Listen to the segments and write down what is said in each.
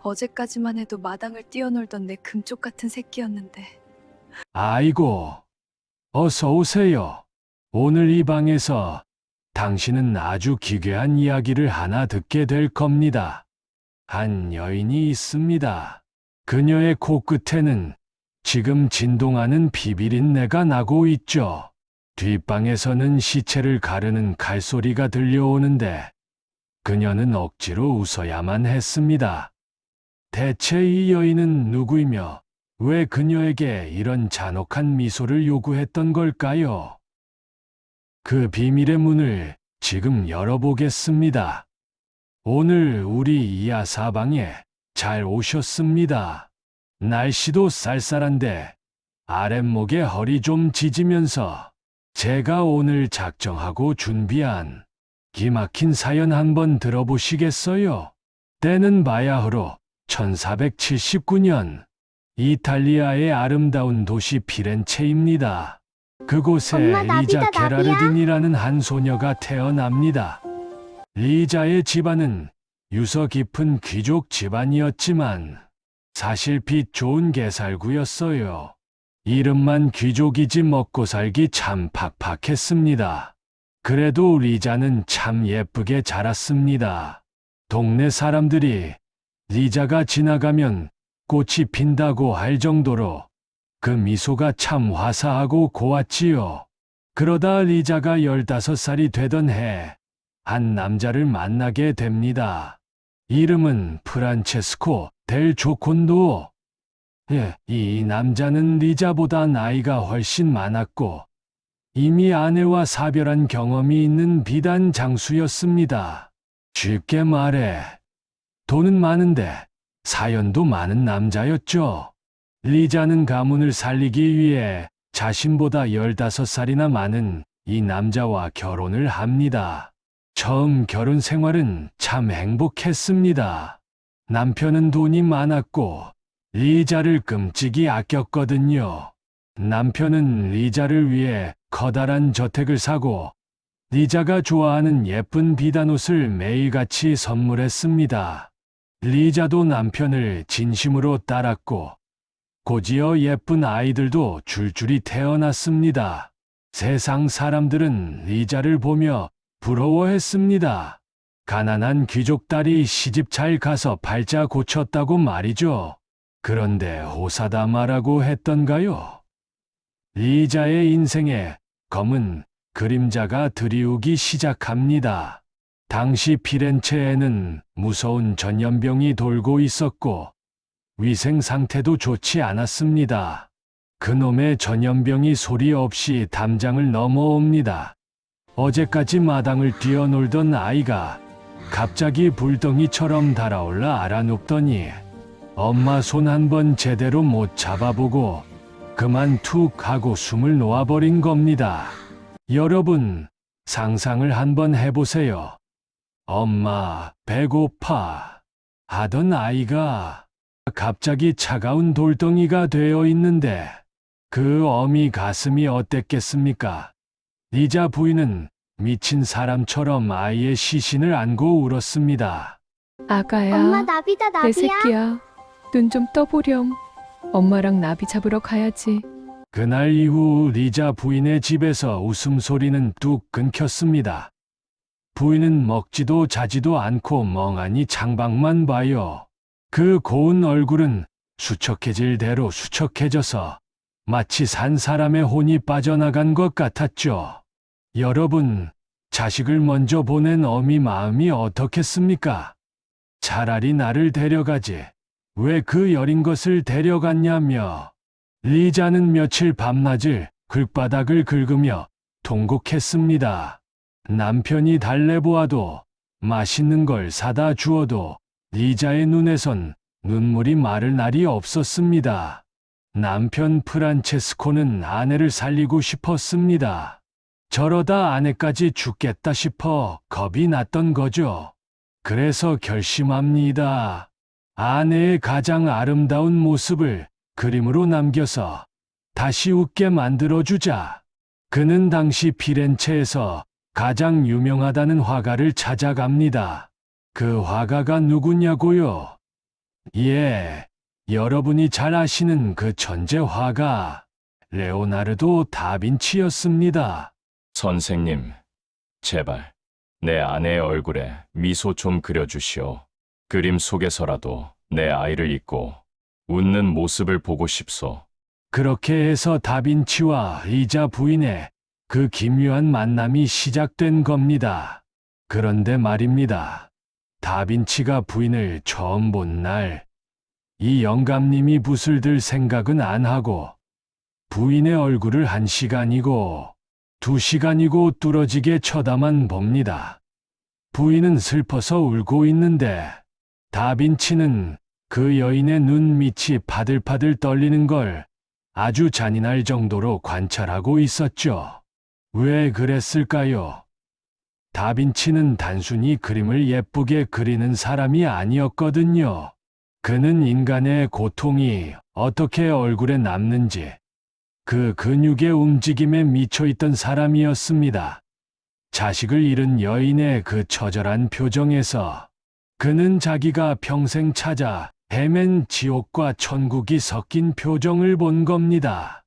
어제까지만 해도 마당을 뛰어놀던 내 금쪽 같은 새끼였는데. 아이고, 어서 오세요. 오늘 이 방에서 당신은 아주 기괴한 이야기를 하나 듣게 될 겁니다. 한 여인이 있습니다. 그녀의 코끝에는 지금 진동하는 비비린내가 나고 있죠. 뒷방에서는 시체를 가르는 칼소리가 들려오는데 그녀는 억지로 웃어야만 했습니다. 대체 이 여인은 누구이며 왜 그녀에게 이런 잔혹한 미소를 요구했던 걸까요? 그 비밀의 문을 지금 열어보겠습니다. 오늘 우리 이하사방에 잘 오셨습니다. 날씨도 쌀쌀한데 아랫목에 허리 좀 지지면서 제가 오늘 작정하고 준비한 기막힌 사연 한번 들어보시겠어요? 때는 바야흐로 1479년 이탈리아의 아름다운 도시 피렌체입니다. 그곳에 엄마, 나비다, 리자 나비야? 게라르딘이라는 한 소녀가 태어납니다. 리자의 집안은 유서 깊은 귀족 집안이었지만 사실 빛 좋은 개살구였어요. 이름만 귀족이지 먹고 살기 참 팍팍했습니다. 그래도 리자는 참 예쁘게 자랐습니다. 동네 사람들이 리자가 지나가면 꽃이 핀다고 할 정도로 그 미소가 참 화사하고 고왔지요. 그러다 리자가 15살이 되던 해, 한 남자를 만나게 됩니다. 이름은 프란체스코 델 조콘도. 이 남자는 리자보다 나이가 훨씬 많았고 이미 아내와 사별한 경험이 있는 비단 장수였습니다. 쉽게 말해 돈은 많은데 사연도 많은 남자였죠. 리자는 가문을 살리기 위해 자신보다 15살이나 많은 이 남자와 결혼을 합니다. 처음 결혼 생활은 참 행복했습니다. 남편은 돈이 많았고 리자를 끔찍이 아꼈거든요. 남편은 리자를 위해 커다란 저택을 사고 리자가 좋아하는 예쁜 비단 옷을 매일같이 선물했습니다. 리자도 남편을 진심으로 따랐고 곧이어 예쁜 아이들도 줄줄이 태어났습니다. 세상 사람들은 리자를 보며 부러워했습니다. 가난한 귀족 딸이 시집 잘 가서 발자 고쳤다고 말이죠. 그런데 호사다마라고 했던가요? 리자의 인생에 검은 그림자가 드리우기 시작합니다. 당시 피렌체에는 무서운 전염병이 돌고 있었고 위생 상태도 좋지 않았습니다. 그놈의 전염병이 소리 없이 담장을 넘어옵니다. 어제까지 마당을 뛰어놀던 아이가 갑자기 불덩이처럼 달아올라 알아눕더니 엄마 손 한 번 제대로 못 잡아보고 그만 툭 하고 숨을 놓아버린 겁니다. 여러분, 상상을 한번 해보세요. 엄마, 배고파 하던 아이가 갑자기 차가운 돌덩이가 되어 있는데 그 어미 가슴이 어땠겠습니까? 리자 부인은 미친 사람처럼 아이의 시신을 안고 울었습니다. 아가야, 엄마, 나비다, 나비야? 내 새끼야. 눈 좀 떠보렴. 엄마랑 나비 잡으러 가야지. 그날 이후 리자 부인의 집에서 웃음소리는 뚝 끊겼습니다. 부인은 먹지도 자지도 않고 멍하니 창밖만 봐요. 그 고운 얼굴은 수척해질 대로 수척해져서 마치 산 사람의 혼이 빠져나간 것 같았죠. 여러분, 자식을 먼저 보낸 어미 마음이 어떻겠습니까? 차라리 나를 데려가지. 왜 그 여린 것을 데려갔냐며. 리자는 며칠 밤낮을 글바닥을 긁으며 통곡했습니다. 남편이 달래보아도 맛있는 걸 사다 주어도 리자의 눈에선 눈물이 마를 날이 없었습니다. 남편 프란체스코는 아내를 살리고 싶었습니다. 저러다 아내까지 죽겠다 싶어 겁이 났던 거죠. 그래서 결심합니다. 아내의 가장 아름다운 모습을 그림으로 남겨서 다시 웃게 만들어주자. 그는 당시 피렌체에서 가장 유명하다는 화가를 찾아갑니다. 그 화가가 누구냐고요? 예, 여러분이 잘 아시는 그 천재 화가 레오나르도 다빈치였습니다. 선생님, 제발 내 아내의 얼굴에 미소 좀 그려주시오. 그림 속에서라도 내 아이를 잊고 웃는 모습을 보고 싶소. 그렇게 해서 다빈치와 리자 부인의 그 기묘한 만남이 시작된 겁니다. 그런데 말입니다. 다빈치가 부인을 처음 본 날, 이 영감님이 붓을 들 생각은 안 하고 부인의 얼굴을 1시간이고 2시간이고 뚫어지게 쳐다만 봅니다. 부인은 슬퍼서 울고 있는데 다빈치는 그 여인의 눈밑이 파들파들 떨리는 걸 아주 잔인할 정도로 관찰하고 있었죠. 왜 그랬을까요? 다빈치는 단순히 그림을 예쁘게 그리는 사람이 아니었거든요. 그는 인간의 고통이 어떻게 얼굴에 남는지, 그 근육의 움직임에 미쳐있던 사람이었습니다. 자식을 잃은 여인의 그 처절한 표정에서 그는 자기가 평생 찾아 헤맨 지옥과 천국이 섞인 표정을 본 겁니다.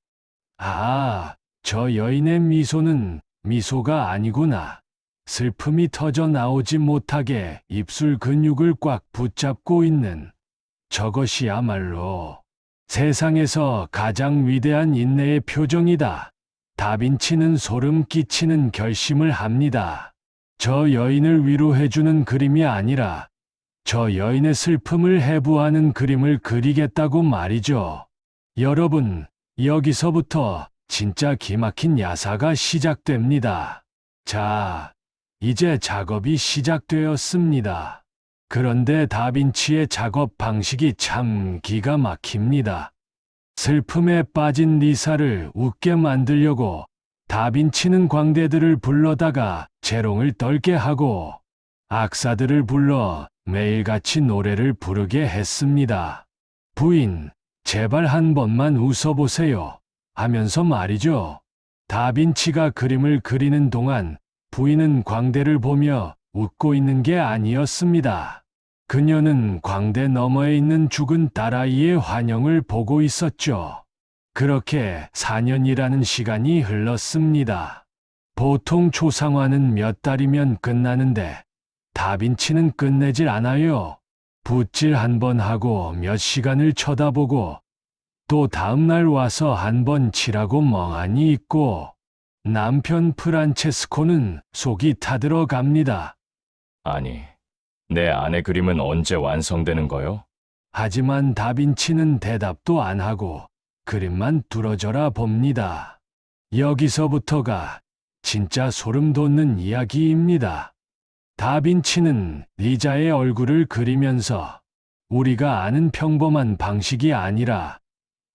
아, 저 여인의 미소는 미소가 아니구나. 슬픔이 터져 나오지 못하게 입술 근육을 꽉 붙잡고 있는 저것이야말로 세상에서 가장 위대한 인내의 표정이다. 다빈치는 소름 끼치는 결심을 합니다. 저 여인을 위로해주는 그림이 아니라 저 여인의 슬픔을 해부하는 그림을 그리겠다고 말이죠. 여러분, 여기서부터 진짜 기막힌 야사가 시작됩니다. 자, 이제 작업이 시작되었습니다. 그런데 다빈치의 작업 방식이 참 기가 막힙니다. 슬픔에 빠진 리사를 웃게 만들려고 다빈치는 광대들을 불러다가 재롱을 떨게 하고 악사들을 불러 매일같이 노래를 부르게 했습니다. 부인, 제발 한 번만 웃어보세요. 하면서 말이죠. 다빈치가 그림을 그리는 동안 부인은 광대를 보며 웃고 있는 게 아니었습니다. 그녀는 광대 너머에 있는 죽은 딸아이의 환영을 보고 있었죠. 그렇게 4년이라는 시간이 흘렀습니다. 보통 초상화는 몇 달이면 끝나는데 다빈치는 끝내질 않아요. 붓질 한 번 하고 몇 시간을 쳐다보고 또 다음날 와서 한 번 칠하고 멍하니 있고 남편 프란체스코는 속이 타들어 갑니다. 아니, 내 아내 그림은 언제 완성되는 거요? 하지만 다빈치는 대답도 안 하고 그림만 뚫어져라 봅니다. 여기서부터가 진짜 소름 돋는 이야기입니다. 다빈치는 리자의 얼굴을 그리면서 우리가 아는 평범한 방식이 아니라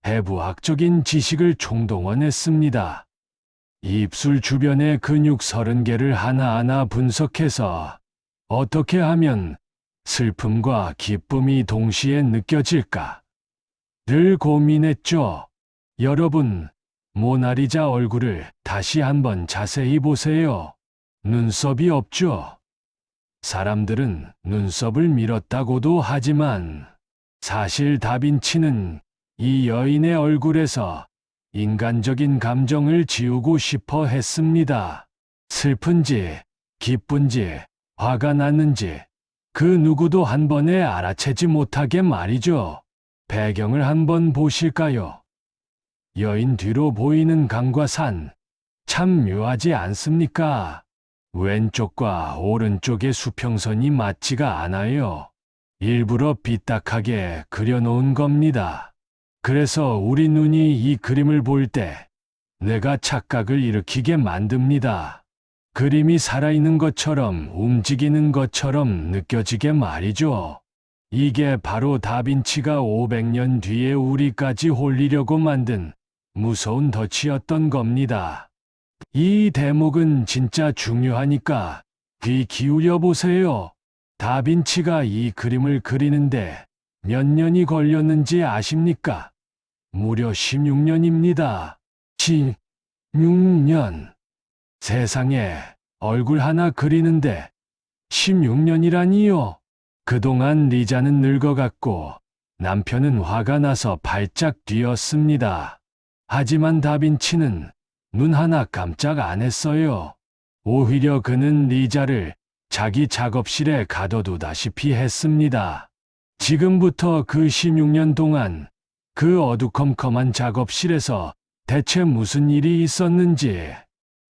해부학적인 지식을 총동원했습니다. 입술 주변의 근육 30개를 하나하나 분석해서 어떻게 하면 슬픔과 기쁨이 동시에 느껴질까를 고민했죠. 여러분, 모나리자 얼굴을 다시 한번 자세히 보세요. 눈썹이 없죠. 사람들은 눈썹을 밀었다고도 하지만 사실 다빈치는 이 여인의 얼굴에서 인간적인 감정을 지우고 싶어 했습니다. 슬픈지, 기쁜지, 화가 났는지 그 누구도 한 번에 알아채지 못하게 말이죠. 배경을 한번 보실까요? 여인 뒤로 보이는 강과 산, 참 묘하지 않습니까? 왼쪽과 오른쪽의 수평선이 맞지가 않아요. 일부러 삐딱하게 그려놓은 겁니다. 그래서 우리 눈이 이 그림을 볼 때 내가 착각을 일으키게 만듭니다. 그림이 살아있는 것처럼 움직이는 것처럼 느껴지게 말이죠. 이게 바로 다빈치가 500년 뒤에 우리까지 홀리려고 만든 무서운 덫이었던 겁니다. 이 대목은 진짜 중요하니까 귀 기울여 보세요. 다빈치가 이 그림을 그리는데 몇 년이 걸렸는지 아십니까? 무려 16년입니다. 16년. 세상에, 얼굴 하나 그리는데 16년이라니요. 그동안 리자는 늙어갔고 남편은 화가 나서 발작 뛰었습니다. 하지만 다빈치는 눈 하나 깜짝 안 했어요. 오히려 그는 리자를 자기 작업실에 가둬두다시피 했습니다. 지금부터 그 16년 동안 그 어두컴컴한 작업실에서 대체 무슨 일이 있었는지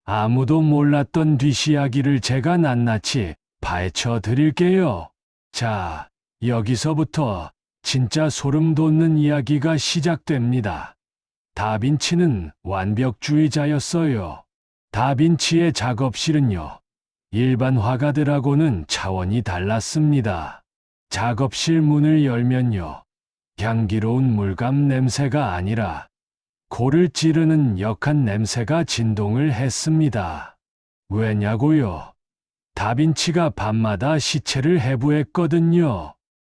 아무도 몰랐던 뒷이야기를 제가 낱낱이 파헤쳐 드릴게요. 자, 여기서부터 진짜 소름 돋는 이야기가 시작됩니다. 다빈치는 완벽주의자였어요. 다빈치의 작업실은요, 일반 화가들하고는 차원이 달랐습니다. 작업실 문을 열면요, 향기로운 물감 냄새가 아니라 코를 찌르는 역한 냄새가 진동을 했습니다. 왜냐고요? 다빈치가 밤마다 시체를 해부했거든요.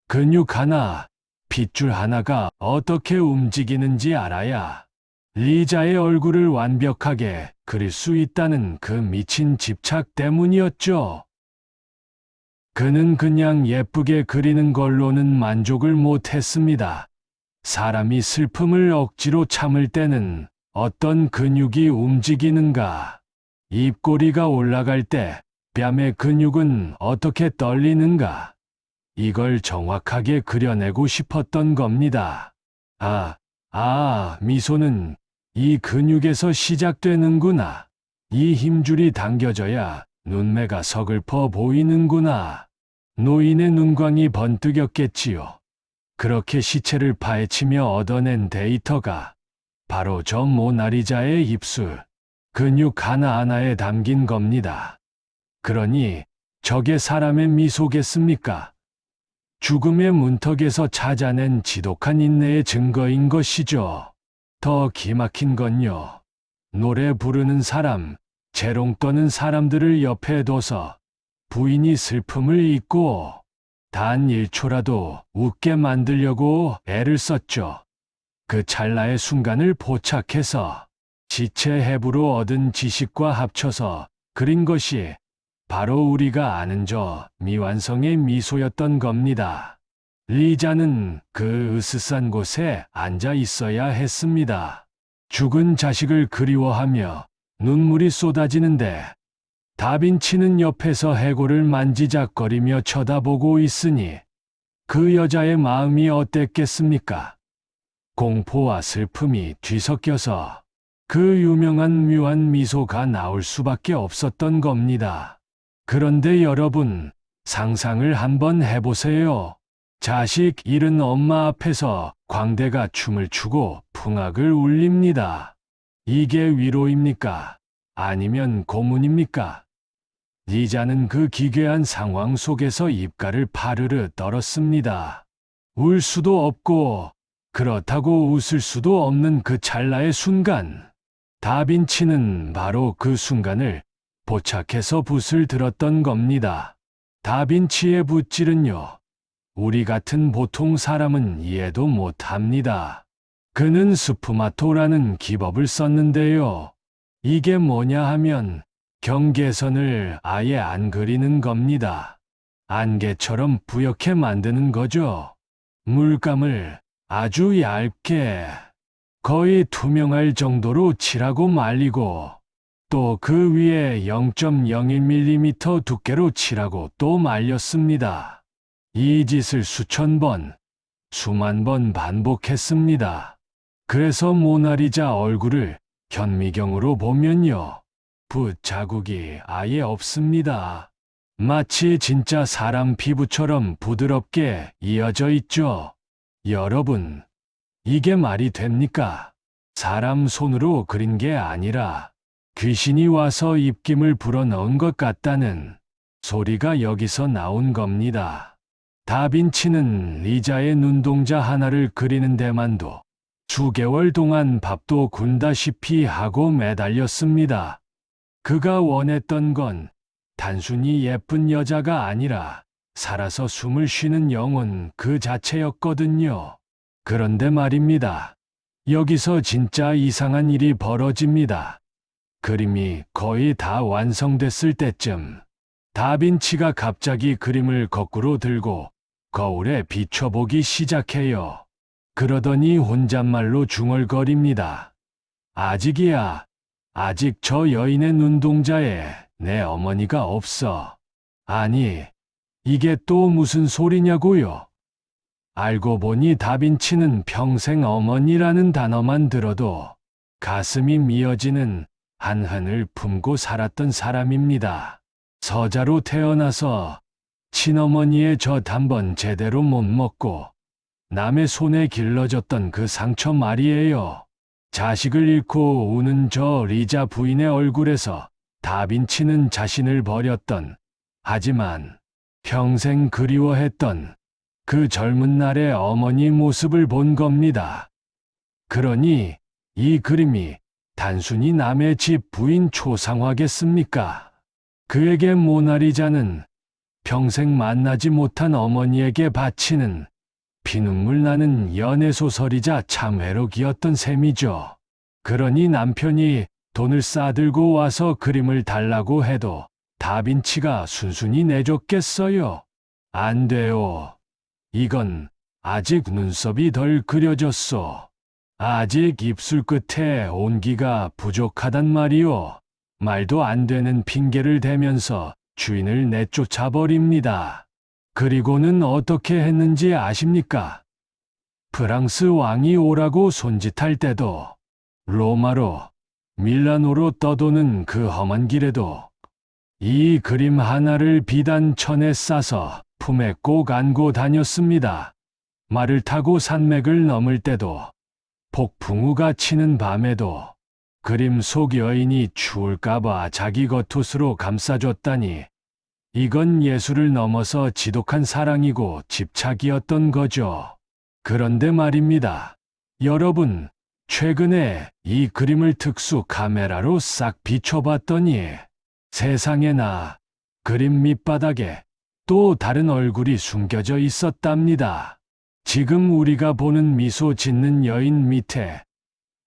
근육 하나, 핏줄 하나가 어떻게 움직이는지 알아야 리자의 얼굴을 완벽하게 그릴 수 있다는 그 미친 집착 때문이었죠. 그는 그냥 예쁘게 그리는 걸로는 만족을 못했습니다. 사람이 슬픔을 억지로 참을 때는 어떤 근육이 움직이는가? 입꼬리가 올라갈 때 뺨의 근육은 어떻게 떨리는가? 이걸 정확하게 그려내고 싶었던 겁니다. 미소는 이 근육에서 시작되는구나. 이 힘줄이 당겨져야 눈매가 서글퍼 보이는구나. 노인의 눈광이 번뜩였겠지요. 그렇게 시체를 파헤치며 얻어낸 데이터가 바로 저 모나리자의 입술, 근육 하나하나에 담긴 겁니다. 그러니 저게 사람의 미소겠습니까? 죽음의 문턱에서 찾아낸 지독한 인내의 증거인 것이죠. 더 기막힌 건요, 노래 부르는 사람, 재롱 떠는 사람들을 옆에 둬서 부인이 슬픔을 잊고 단 1초라도 웃게 만들려고 애를 썼죠. 그 찰나의 순간을 포착해서 지체 해부로 얻은 지식과 합쳐서 그린 것이 바로 우리가 아는 저 미완성의 미소였던 겁니다. 리자는 그 으스스한 곳에 앉아 있어야 했습니다. 죽은 자식을 그리워하며 눈물이 쏟아지는데 다빈치는 옆에서 해골을 만지작거리며 쳐다보고 있으니 그 여자의 마음이 어땠겠습니까? 공포와 슬픔이 뒤섞여서 그 유명한 묘한 미소가 나올 수밖에 없었던 겁니다. 그런데 여러분, 상상을 한번 해보세요. 자식 잃은 엄마 앞에서 광대가 춤을 추고 풍악을 울립니다. 이게 위로입니까? 아니면 고문입니까? 리자는 그 기괴한 상황 속에서 입가를 파르르 떨었습니다. 울 수도 없고 그렇다고 웃을 수도 없는 그 찰나의 순간, 다빈치는 바로 그 순간을 포착해서 붓을 들었던 겁니다. 다빈치의 붓질은요, 우리 같은 보통 사람은 이해도 못합니다. 그는 스푸마토라는 기법을 썼는데요. 이게 뭐냐 하면 경계선을 아예 안 그리는 겁니다. 안개처럼 부옇게 만드는 거죠. 물감을 아주 얇게, 거의 투명할 정도로 칠하고 말리고, 또 그 위에 0.01mm 두께로 칠하고 또 말렸습니다. 이 짓을 수천 번, 수만 번 반복했습니다. 그래서 모나리자 얼굴을 현미경으로 보면요, 붓 자국이 아예 없습니다. 마치 진짜 사람 피부처럼 부드럽게 이어져 있죠. 여러분, 이게 말이 됩니까? 사람 손으로 그린 게 아니라 귀신이 와서 입김을 불어넣은 것 같다는 소리가 여기서 나온 겁니다. 다빈치는 리자의 눈동자 하나를 그리는 데만도 수개월 동안 밥도 굶다시피 하고 매달렸습니다. 그가 원했던 건 단순히 예쁜 여자가 아니라 살아서 숨을 쉬는 영혼 그 자체였거든요. 그런데 말입니다. 여기서 진짜 이상한 일이 벌어집니다. 그림이 거의 다 완성됐을 때쯤 다빈치가 갑자기 그림을 거꾸로 들고 거울에 비춰보기 시작해요. 그러더니 혼잣말로 중얼거립니다. 아직이야. 아직 저 여인의 눈동자에 내 어머니가 없어. 아니, 이게 또 무슨 소리냐고요? 알고 보니 다빈치는 평생 어머니라는 단어만 들어도 가슴이 미어지는 한한을 품고 살았던 사람입니다. 서자로 태어나서 친어머니의 젖 한 번 제대로 못 먹고 남의 손에 길러졌던 그 상처 말이에요. 자식을 잃고 우는 저 리자 부인의 얼굴에서 다빈치는 자신을 버렸던, 하지만 평생 그리워했던 그 젊은 날의 어머니 모습을 본 겁니다. 그러니 이 그림이 단순히 남의 집 부인 초상화겠습니까? 그에게 모나리자는 평생 만나지 못한 어머니에게 바치는 피눈물 나는 연애소설이자 참회록이었던 셈이죠. 그러니 남편이 돈을 싸들고 와서 그림을 달라고 해도 다빈치가 순순히 내줬겠어요? 안 돼요. 이건 아직 눈썹이 덜 그려졌소. 아직 입술 끝에 온기가 부족하단 말이오. 말도 안 되는 핑계를 대면서 주인을 내쫓아 버립니다. 그리고는 어떻게 했는지 아십니까? 프랑스 왕이 오라고 손짓할 때도, 로마로, 밀라노로 떠도는 그 험한 길에도 이 그림 하나를 비단 천에 싸서 품에 꼭 안고 다녔습니다. 말을 타고 산맥을 넘을 때도, 폭풍우가 치는 밤에도 그림 속 여인이 추울까봐 자기 겉옷으로 감싸줬다니, 이건 예술을 넘어서 지독한 사랑이고 집착이었던 거죠. 그런데 말입니다. 여러분, 최근에 이 그림을 특수 카메라로 싹 비춰봤더니 세상에나 그림 밑바닥에 또 다른 얼굴이 숨겨져 있었답니다. 지금 우리가 보는 미소 짓는 여인 밑에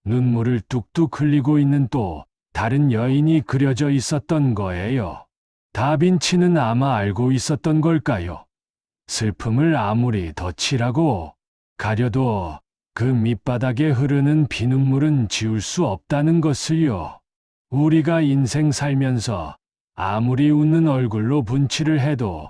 눈물을 뚝뚝 흘리고 있는 또 다른 여인이 그려져 있었던 거예요. 다빈치는 아마 알고 있었던 걸까요? 슬픔을 아무리 덧칠하고 가려도 그 밑바닥에 흐르는 피눈물은 지울 수 없다는 것을요. 우리가 인생 살면서 아무리 웃는 얼굴로 분칠을 해도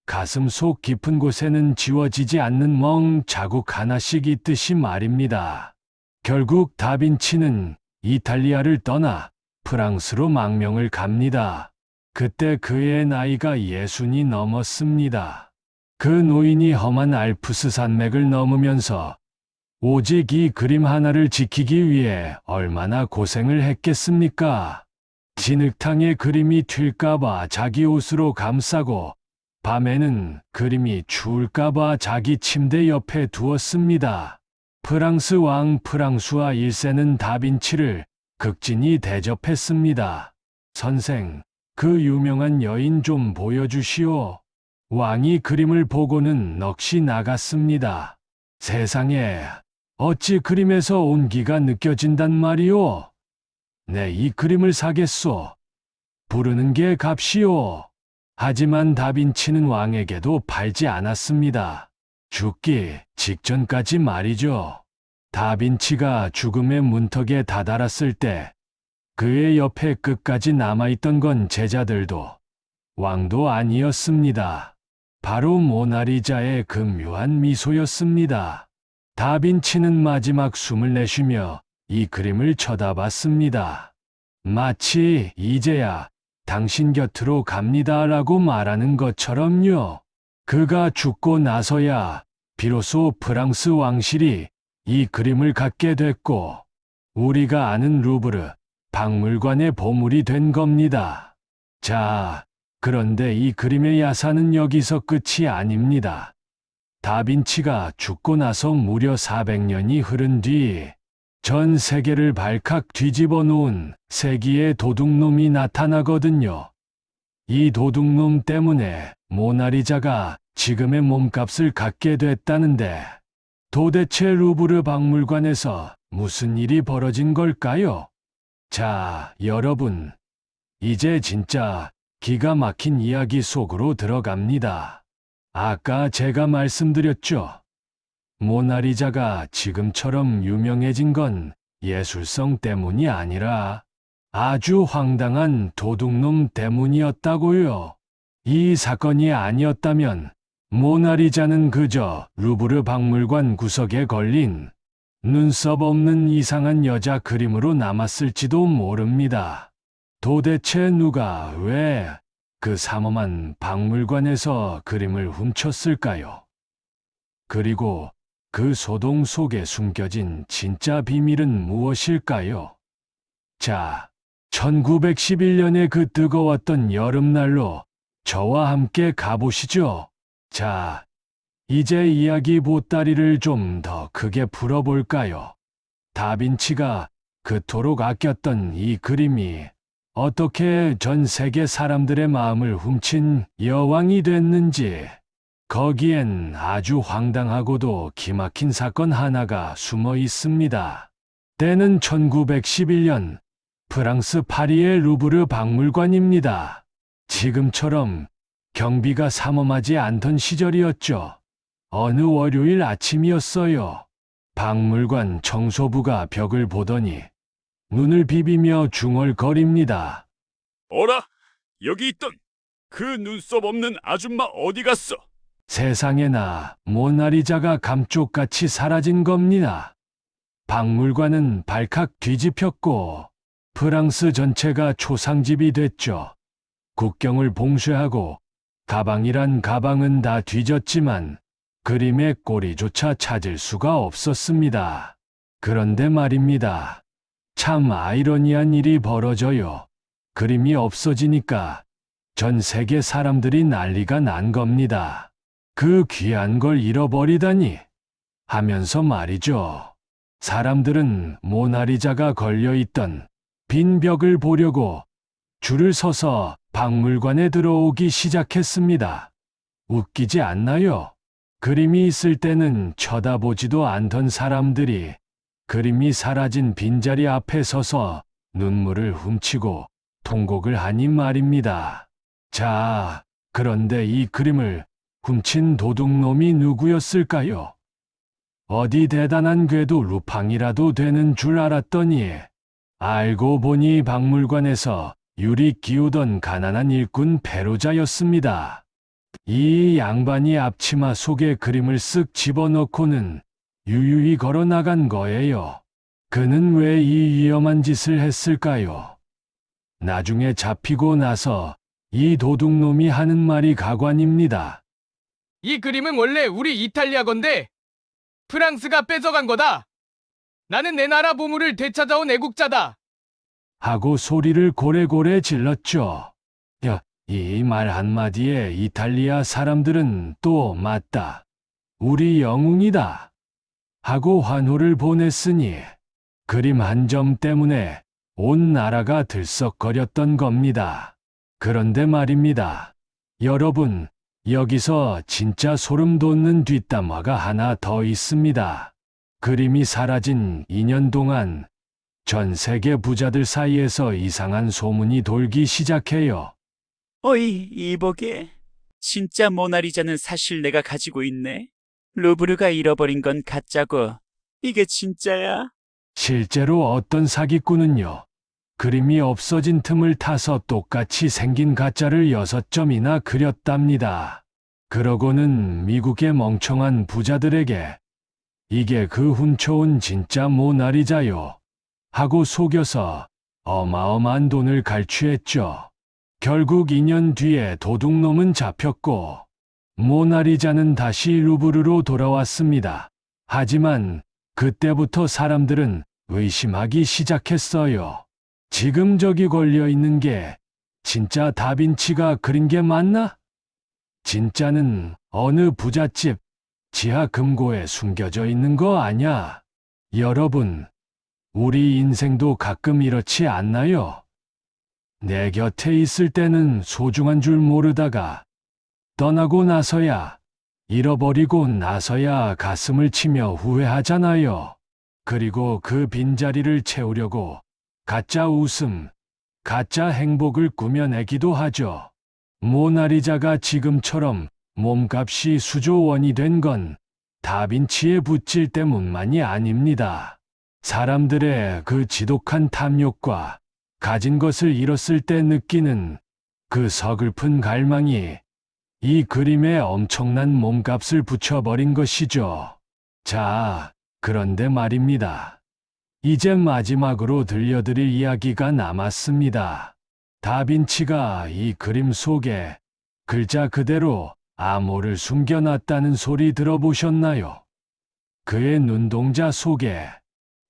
가슴 속 깊은 곳에는 지워지지 않는 멍 자국 하나씩 있듯이 말입니다. 결국 다빈치는 이탈리아를 떠나 프랑스로 망명을 갑니다. 그때 그의 나이가 60이 넘었습니다. 그 노인이 험한 알프스 산맥을 넘으면서 오직 이 그림 하나를 지키기 위해 얼마나 고생을 했겠습니까? 진흙탕에 그림이 튈까봐 자기 옷으로 감싸고 밤에는 그림이 추울까봐 자기 침대 옆에 두었습니다. 프랑스 왕 프랑수아 1세는 다빈치를 극진히 대접했습니다. 선생, 그 유명한 여인 좀 보여주시오. 왕이 그림을 보고는 넋이 나갔습니다. 세상에, 어찌 그림에서 온기가 느껴진단 말이오? 내 이 그림을 사겠소. 부르는 게 값이오. 하지만 다빈치는 왕에게도 팔지 않았습니다. 죽기 직전까지 말이죠. 다빈치가 죽음의 문턱에 다다랐을 때 그의 옆에 끝까지 남아있던 건 제자들도 왕도 아니었습니다. 바로 모나리자의 그 묘한 미소였습니다. 다빈치는 마지막 숨을 내쉬며 이 그림을 쳐다봤습니다. 마치 이제야 당신 곁으로 갑니다라고 말하는 것처럼요. 그가 죽고 나서야 비로소 프랑스 왕실이 이 그림을 갖게 됐고 우리가 아는 루브르 박물관의 보물이 된 겁니다. 자, 그런데 이 그림의 야사는 여기서 끝이 아닙니다. 다빈치가 죽고 나서 무려 400년이 흐른 뒤 전 세계를 발칵 뒤집어 놓은 세기의 도둑놈이 나타나거든요. 이 도둑놈 때문에 모나리자가 지금의 몸값을 갖게 됐다는데 도대체 루브르 박물관에서 무슨 일이 벌어진 걸까요? 자, 여러분, 이제 진짜 기가 막힌 이야기 속으로 들어갑니다. 아까 제가 말씀드렸죠. 모나리자가 지금처럼 유명해진 건 예술성 때문이 아니라 아주 황당한 도둑놈 때문이었다고요. 이 사건이 아니었다면 모나리자는 그저 루브르 박물관 구석에 걸린 눈썹 없는 이상한 여자 그림으로 남았을지도 모릅니다. 도대체 누가 왜 그 삼엄한 박물관에서 그림을 훔쳤을까요? 그리고 그 소동 속에 숨겨진 진짜 비밀은 무엇일까요? 자, 1911년의 그 뜨거웠던 여름날로 저와 함께 가보시죠. 자, 이제 이야기 보따리를 좀 더 크게 풀어볼까요? 다빈치가 그토록 아꼈던 이 그림이 어떻게 전 세계 사람들의 마음을 훔친 여왕이 됐는지, 거기엔 아주 황당하고도 기막힌 사건 하나가 숨어 있습니다. 때는 1911년 프랑스 파리의 루브르 박물관입니다. 지금처럼 경비가 삼엄하지 않던 시절이었죠. 어느 월요일 아침이었어요. 박물관 청소부가 벽을 보더니 눈을 비비며 중얼거립니다. 어라, 여기 있던 그 눈썹 없는 아줌마 어디 갔어? 세상에나 모나리자가 감쪽같이 사라진 겁니다. 박물관은 발칵 뒤집혔고 프랑스 전체가 초상집이 됐죠. 국경을 봉쇄하고 가방이란 가방은 다 뒤졌지만 그림의 꼬리조차 찾을 수가 없었습니다. 그런데 말입니다. 참 아이러니한 일이 벌어져요. 그림이 없어지니까 전 세계 사람들이 난리가 난 겁니다. 그 귀한 걸 잃어버리다니 하면서 말이죠. 사람들은 모나리자가 걸려있던 빈 벽을 보려고 줄을 서서 박물관에 들어오기 시작했습니다. 웃기지 않나요? 그림이 있을 때는 쳐다보지도 않던 사람들이 그림이 사라진 빈자리 앞에 서서 눈물을 훔치고 통곡을 하니 말입니다. 자, 그런데 이 그림을 훔친 도둑놈이 누구였을까요? 어디 대단한 궤도 루팡이라도 되는 줄 알았더니 알고 보니 박물관에서 유리 기우던 가난한 일꾼 페로자였습니다. 이 양반이 앞치마 속에 그림을 쓱 집어넣고는 유유히 걸어 나간 거예요. 그는 왜 이 위험한 짓을 했을까요? 나중에 잡히고 나서 이 도둑놈이 하는 말이 가관입니다. 이 그림은 원래 우리 이탈리아 건데 프랑스가 뺏어간 거다. 나는 내 나라 보물을 되찾아온 애국자다. 하고 소리를 고래고래 질렀죠. 이 말 한마디에 이탈리아 사람들은 또 맞다. 우리 영웅이다. 하고 환호를 보냈으니 그림 한 점 때문에 온 나라가 들썩거렸던 겁니다. 그런데 말입니다. 여러분, 여기서 진짜 소름 돋는 뒷담화가 하나 더 있습니다. 그림이 사라진 2년 동안 전 세계 부자들 사이에서 이상한 소문이 돌기 시작해요. 어이, 이보게. 진짜 모나리자는 사실 내가 가지고 있네. 루브르가 잃어버린 건 가짜고 이게 진짜야. 실제로 어떤 사기꾼은요, 그림이 없어진 틈을 타서 똑같이 생긴 가짜를 6점이나 그렸답니다. 그러고는 미국의 멍청한 부자들에게 이게 그 훔쳐온 진짜 모나리자요 하고 속여서 어마어마한 돈을 갈취했죠. 결국 2년 뒤에 도둑놈은 잡혔고 모나리자는 다시 루브르로 돌아왔습니다. 하지만 그때부터 사람들은 의심하기 시작했어요. 지금 저기 걸려 있는 게 진짜 다빈치가 그린 게 맞나? 진짜는 어느 부잣집 지하 금고에 숨겨져 있는 거 아냐? 여러분, 우리 인생도 가끔 이렇지 않나요? 내 곁에 있을 때는 소중한 줄 모르다가 떠나고 나서야, 잃어버리고 나서야 가슴을 치며 후회하잖아요. 그리고 그 빈자리를 채우려고 가짜 웃음, 가짜 행복을 꾸며내기도 하죠. 모나리자가 지금처럼 몸값이 수조 원이 된 건 다빈치의 붓질 때문만이 아닙니다. 사람들의 그 지독한 탐욕과 가진 것을 잃었을 때 느끼는 그 서글픈 갈망이 이 그림에 엄청난 몸값을 붙여버린 것이죠. 자, 그런데 말입니다. 이제 마지막으로 들려드릴 이야기가 남았습니다. 다빈치가 이 그림 속에 글자 그대로 암호를 숨겨놨다는 소리 들어보셨나요? 그의 눈동자 속에,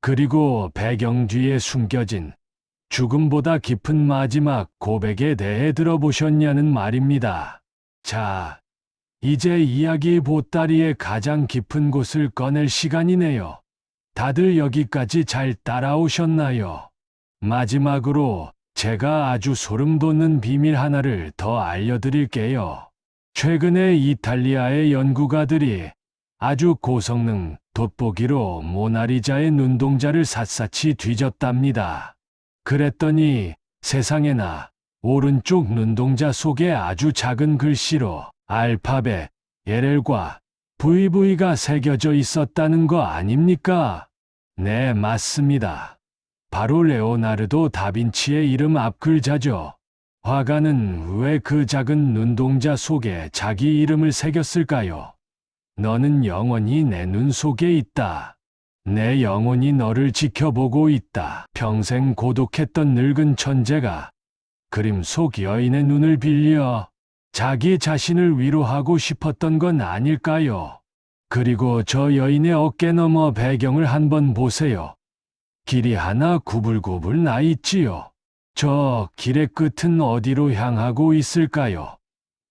그리고 배경 뒤에 숨겨진 죽음보다 깊은 마지막 고백에 대해 들어보셨냐는 말입니다. 자, 이제 이야기 보따리의 가장 깊은 곳을 꺼낼 시간이네요. 다들 여기까지 잘 따라오셨나요? 마지막으로 제가 아주 소름 돋는 비밀 하나를 더 알려드릴게요. 최근에 이탈리아의 연구가들이 아주 고성능 돋보기로 모나리자의 눈동자를 샅샅이 뒤졌답니다. 그랬더니 세상에나 오른쪽 눈동자 속에 아주 작은 글씨로 알파벳 LL과 VV가 새겨져 있었다는 거 아닙니까? 네, 맞습니다. 바로 레오나르도 다빈치의 이름 앞글자죠. 화가는 왜 그 작은 눈동자 속에 자기 이름을 새겼을까요? 너는 영원히 내 눈 속에 있다. 내 영혼이 너를 지켜보고 있다. 평생 고독했던 늙은 천재가 그림 속 여인의 눈을 빌려 자기 자신을 위로하고 싶었던 건 아닐까요? 그리고 저 여인의 어깨 너머 배경을 한번 보세요. 길이 하나 구불구불 나 있지요. 저 길의 끝은 어디로 향하고 있을까요?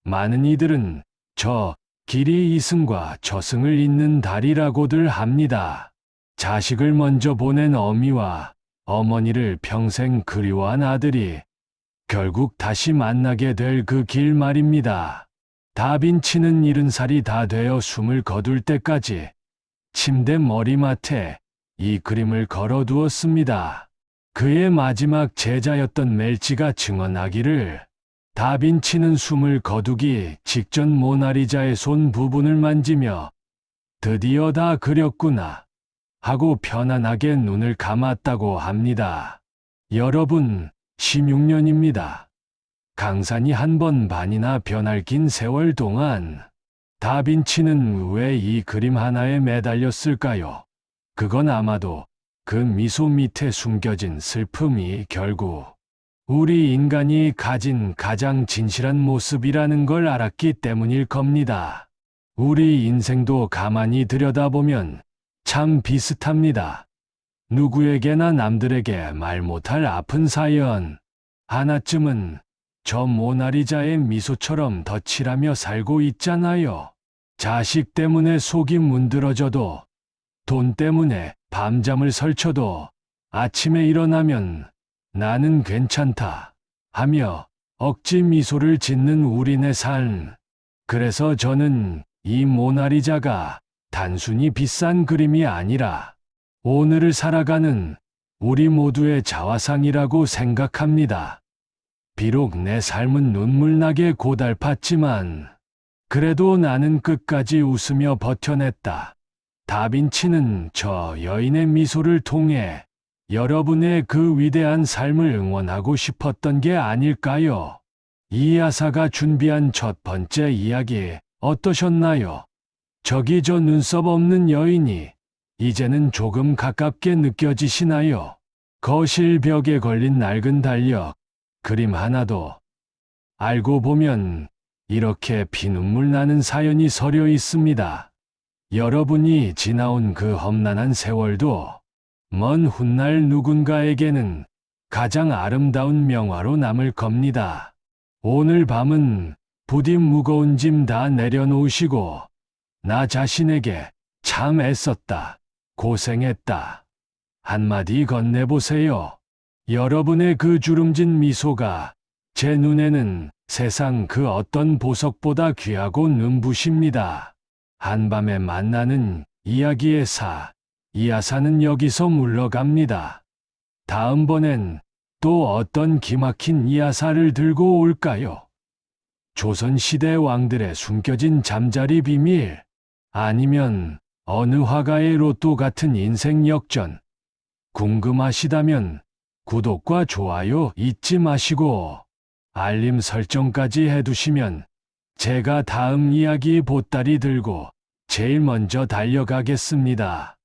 많은 이들은 저 길이 이승과 저승을 잇는 다리라고들 합니다. 자식을 먼저 보낸 어미와 어머니를 평생 그리워한 아들이 결국 다시 만나게 될 그 길 말입니다. 다빈치는 70살이 다 되어 숨을 거둘 때까지 침대 머리맡에 이 그림을 걸어두었습니다. 그의 마지막 제자였던 멜치가 증언하기를 다빈치는 숨을 거두기 직전 모나리자의 손 부분을 만지며 드디어 다 그렸구나 하고 편안하게 눈을 감았다고 합니다. 여러분, 16년입니다. 강산이 한 번 반이나 변할 긴 세월 동안 다빈치는 왜 이 그림 하나에 매달렸을까요? 그건 아마도 그 미소 밑에 숨겨진 슬픔이 결국 우리 인간이 가진 가장 진실한 모습이라는 걸 알았기 때문일 겁니다. 우리 인생도 가만히 들여다보면 참 비슷합니다. 누구에게나 남들에게 말 못할 아픈 사연 하나쯤은 저 모나리자의 미소처럼 덧칠하며 살고 있잖아요. 자식 때문에 속이 문드러져도, 돈 때문에 밤잠을 설쳐도 아침에 일어나면 나는 괜찮다 하며 억지 미소를 짓는 우리네 삶. 그래서 저는 이 모나리자가 단순히 비싼 그림이 아니라 오늘을 살아가는 우리 모두의 자화상이라고 생각합니다. 비록 내 삶은 눈물나게 고달팠지만 그래도 나는 끝까지 웃으며 버텨냈다. 다빈치는 저 여인의 미소를 통해 여러분의 그 위대한 삶을 응원하고 싶었던 게 아닐까요? 이야사가 준비한 첫 번째 이야기 어떠셨나요? 저기 저 눈썹 없는 여인이 이제는 조금 가깝게 느껴지시나요? 거실 벽에 걸린 낡은 달력, 그림 하나도 알고 보면 이렇게 피눈물 나는 사연이 서려 있습니다. 여러분이 지나온 그 험난한 세월도 먼 훗날 누군가에게는 가장 아름다운 명화로 남을 겁니다. 오늘 밤은 부디 무거운 짐 다 내려놓으시고 나 자신에게 참 애썼다, 고생했다 한마디 건네보세요. 여러분의 그 주름진 미소가 제 눈에는 세상 그 어떤 보석보다 귀하고 눈부십니다. 한밤에 만나는 이야기의 이야사는 여기서 물러갑니다. 다음번엔 또 어떤 기막힌 이야사를 들고 올까요? 조선시대 왕들의 숨겨진 잠자리 비밀, 아니면 어느 화가의 로또 같은 인생 역전. 궁금하시다면 구독과 좋아요 잊지 마시고 알림 설정까지 해두시면 제가 다음 이야기 보따리 들고 제일 먼저 달려가겠습니다.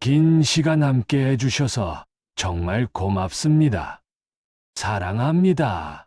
긴 시간 함께 해주셔서 정말 고맙습니다. 사랑합니다.